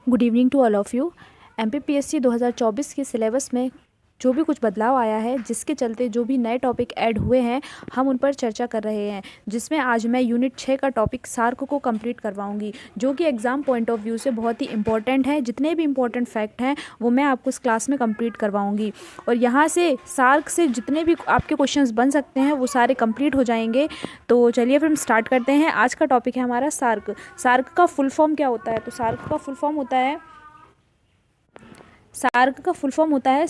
Good evening to all of you. MPPSC 2024 के syllabus में जो भी कुछ बदलाव आया है, जिसके चलते जो भी नए टॉपिक ऐड हुए हैं, हम उन पर चर्चा कर रहे हैं। जिसमें आज मैं यूनिट 6 का टॉपिक सार्क को कंप्लीट करवाऊंगी, जो कि एग्ज़ाम पॉइंट ऑफ व्यू से बहुत ही इंपॉर्टेंट है। जितने भी इंपॉर्टेंट फैक्ट हैं वो मैं आपको इस क्लास में कंप्लीट करवाऊंगी, और यहाँ से सार्क से जितने भी आपके क्वेश्चंस बन सकते हैं वो सारे कंप्लीट हो जाएंगे। तो चलिए फिर हम स्टार्ट करते हैं। आज का टॉपिक है हमारा सार्क। सार्क का फुल फॉर्म क्या होता है? तो सार्क का फुल फॉर्म होता है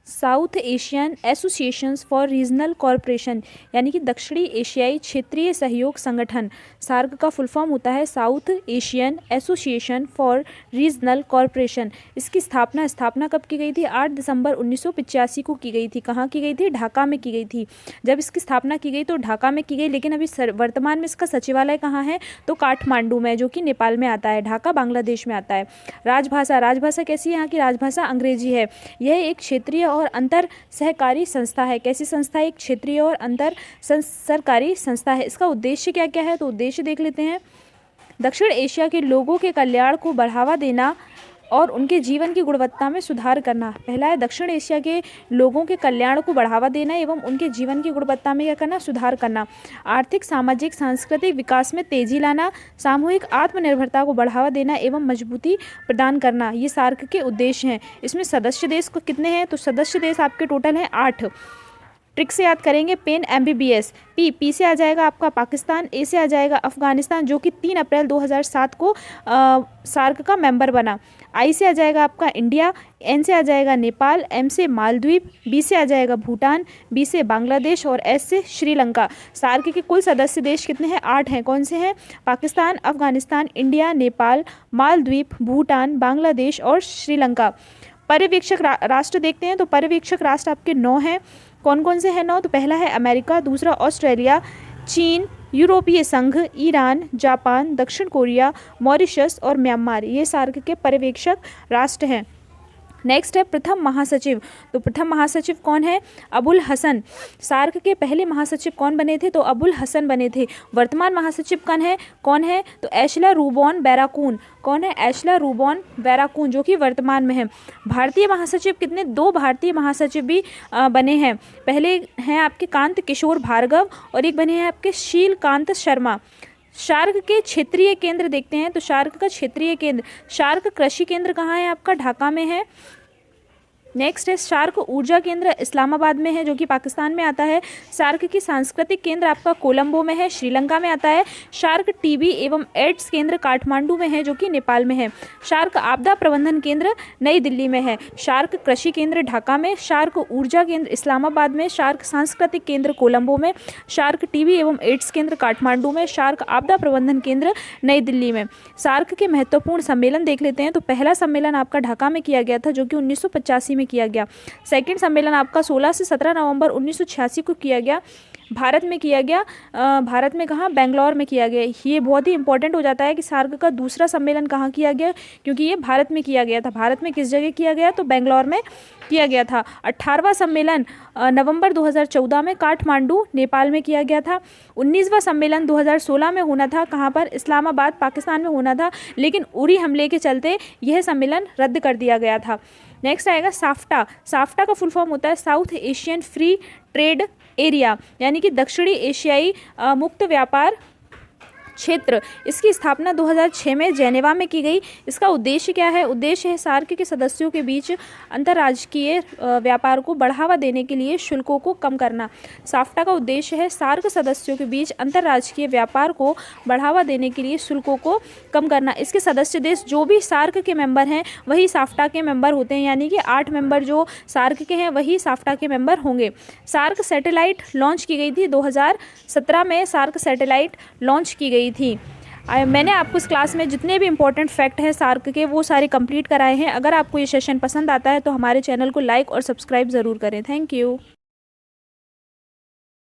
south Asian associations for regional corporation, यानी कि दक्षिणी एशियाई क्षेत्रीय सहयोग संगठन। सार्क का फुल फॉर्म होता है south Asian association for regional corporation. इसकी स्थापना कब की गई थी? 8 दिसंबर 1985 को की गई थी। कहाँ की गई थी? ढाका में की गई थी। जब इसकी स्थापना की गई तो ढाका में की गई, लेकिन अभी वर्तमान में इसका सचिवालय कहाँ है? तो काठमांडू में, जो कि नेपाल में आता है। ढाका बांग्लादेश में आता है। राजभाषा कैसी है? यहाँ की राजभाषा अंग्रेजी है। यह एक क्षेत्रीय और अंतर सहकारी संस्था है। कैसी संस्था है? एक क्षेत्रीय और अंतर सरकारी संस्था है। इसका उद्देश्य क्या क्या है? तो उद्देश्य देख लेते हैं। दक्षिण एशिया के लोगों के कल्याण को बढ़ावा देना और उनके जीवन की गुणवत्ता में सुधार करना। पहला है दक्षिण एशिया के लोगों के कल्याण को बढ़ावा देना एवं उनके जीवन की गुणवत्ता में क्या करना? सुधार करना। आर्थिक, सामाजिक, सांस्कृतिक विकास में तेजी लाना, सामूहिक आत्मनिर्भरता को बढ़ावा देना एवं मजबूती प्रदान करना, ये सार्क के उद्देश्य हैं। इसमें सदस्य देश को कितने हैं? तो सदस्य देश आपके टोटल हैं 8। ट्रिक से याद करेंगे। Pen MBBS। पी से आ जाएगा आपका पाकिस्तान, ए से आ जाएगा अफगानिस्तान, जो कि 3 अप्रैल 2007 को सार्क का मेंबर बना। आई से आ जाएगा आपका इंडिया, एन से आ जाएगा नेपाल, एम से मालदीव, बी से आ जाएगा भूटान, बी से बांग्लादेश और एस से श्रीलंका। सार्क के कुल सदस्य देश कितने हैं? 8 हैं। कौन से हैं? पाकिस्तान, अफगानिस्तान, इंडिया, नेपाल, मालदीव, भूटान, बांग्लादेश और श्रीलंका। पर्यवेक्षक राष्ट्र देखते हैं। तो पर्यवेक्षक राष्ट्र आपके 9 हैं। कौन कौन से हैं 9? तो पहला है अमेरिका, दूसरा ऑस्ट्रेलिया, चीन, यूरोपीय संघ, ईरान, जापान, दक्षिण कोरिया, मॉरिशस और म्यांमार। ये सार्क के पर्यवेक्षक राष्ट्र हैं। नेक्स्ट है प्रथम महासचिव। तो प्रथम महासचिव कौन है? अबुल हसन। सार्क के पहले महासचिव कौन बने थे? तो अबुल हसन बने थे। वर्तमान महासचिव कौन है? तो एशला रूबॉन बैराकून। कौन है? एशला रूबॉन बैराकून, जो कि वर्तमान में है। भारतीय महासचिव कितने? 2 भारतीय महासचिव भी बने हैं। पहले हैं आपके कांत किशोर भार्गव और एक बने हैं आपके शीलकांत शर्मा। शार्क के क्षेत्रीय केंद्र देखते हैं। तो शार्क का क्षेत्रीय केंद्र, शार्क कृषि केंद्र कहाँ है आपका? ढाका में है। नेक्स्ट है शार्क ऊर्जा केंद्र इस्लामाबाद में है, जो कि पाकिस्तान में आता है। सार्क की सांस्कृतिक केंद्र आपका कोलंबो में है, श्रीलंका में आता है। शार्क टीबी एवं एड्स केंद्र काठमांडू में है, जो कि नेपाल में है। शार्क आपदा प्रबंधन केंद्र नई दिल्ली में है। शार्क कृषि केंद्र ढाका में, शार्क ऊर्जा केंद्र इस्लामाबाद में, शार्क सांस्कृतिक केंद्र कोलंबो में, शार्क टीबी एवं एड्स केंद्र काठमांडू में, शार्क आपदा प्रबंधन केंद्र नई दिल्ली में। सार्क के महत्वपूर्ण सम्मेलन देख लेते हैं। तो पहला सम्मेलन आपका ढाका में किया गया था, जो कि 1985 में किया गया। सेकंड सम्मेलन आपका 16 से 17 नवंबर 1986 को किया गया। भारत में किया गया। भारत में कहाँ? बेंगलोर में किया गया। ये बहुत ही इंपॉर्टेंट हो जाता है कि सार्क का दूसरा सम्मेलन कहाँ किया गया, क्योंकि ये भारत में किया गया था। भारत में किस जगह किया गया? तो बेंगलोर में किया गया था। 18वां सम्मेलन नवंबर 2014 में काठमांडू नेपाल में किया गया था। 19वां सम्मेलन 2016 में होना था। कहाँ पर? इस्लामाबाद पाकिस्तान में होना था, लेकिन उरी हमले के चलते यह सम्मेलन रद्द कर दिया गया था। नेक्स्ट आएगा साफ्टा। साफ्टा का फुल फॉर्म होता है south Asian free trade area, यानी कि दक्षिणी एशियाई मुक्त व्यापार क्षेत्र। इसकी स्थापना 2006 में जेनेवा में की गई। इसका उद्देश्य क्या है? उद्देश्य है सार्क के सदस्यों के बीच अंतर्राज्यीय व्यापार को बढ़ावा देने के लिए शुल्कों को कम करना। साफ्टा का उद्देश्य है सार्क सदस्यों के बीच अंतर्राज्यीय व्यापार को बढ़ावा देने के लिए शुल्कों को कम करना। इसके सदस्य देश जो भी सार्क के मेंबर हैं वही साफ्टा के मेंबर होते हैं, यानी कि 8 मेंबर जो सार्क के हैं वही साफ्टा के मेंबर होंगे। सार्क सैटेलाइट लॉन्च की गई थी 2017 में। सार्क सैटेलाइट लॉन्च की गई थी। मैंने आपको इस क्लास में जितने भी इंपॉर्टेंट फैक्ट हैं सार्क के वो सारे कंप्लीट कराए हैं। अगर आपको ये सेशन पसंद आता है तो हमारे चैनल को लाइक और सब्सक्राइब ज़रूर करें। Thank you.